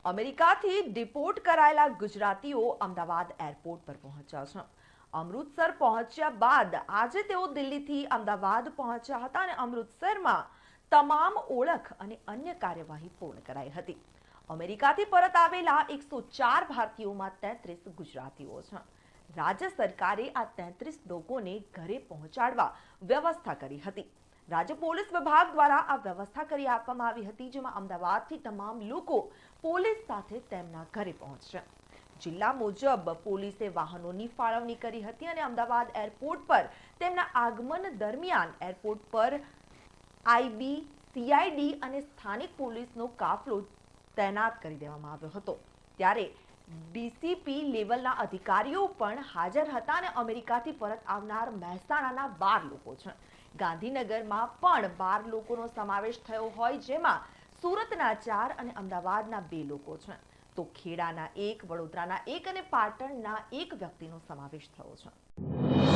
અમેરિકાથી ડિપોર્ટ કરાયેલા ગુજરાતીઓ અમદાવાદ એરપોર્ટ પર પહોંચ્યા છે. અમૃતસર પહોંચ્યા બાદ આજે તેઓ દિલ્હીથી અમદાવાદ પહોંચ્યા હતા અને અમૃતસરમાં તમામ ઓળખ અને અન્ય કાર્યવાહી પૂર્ણ કરાઈ હતી. અમેરિકાથી પરત આવેલા 104 ભારતીયોમાં 33 ગુજરાતીઓ છે. રાજ્ય સરકારે આ 33 લોકોને ઘરે પહોંચાડવા વ્યવસ્થા કરી હતી. રાજ્ય પોલીસ વિભાગ દ્વારા આ વ્યવસ્થા કરી આપવામાં આવી હતી, જેમાં અમદાવાદથી તમામ લોકો પોલીસ સાથે તેમના ઘરે પહોંચશે. જિલ્લા મુજબ પોલીસે વાહનોની ફાળવણી કરી હતી અને અમદાવાદ એરપોર્ટ પર તેમના આગમન દરમિયાન એરપોર્ટ પર આઈબી, સીઆઈડી અને સ્થાનિક પોલીસનો કાફલો તૈનાત કરી દેવામાં આવ્યો હતો. ત્યારે ડીસીપી લેવલના અધિકારીઓ પણ હાજર હતા અને અમેરિકાથી પરત આવનાર મહેસાણાના 12 લોકો છે. ગાંધીનગરમાં પણ 12 લોકોનો સમાવેશ થયો હોય, જેમાં સુરતના 4 અને અમદાવાદના 2 લોકો છે. તો ખેડાના 1, વડોદરાના 1 અને પાટણના 1 વ્યક્તિનો સમાવેશ થયો છે.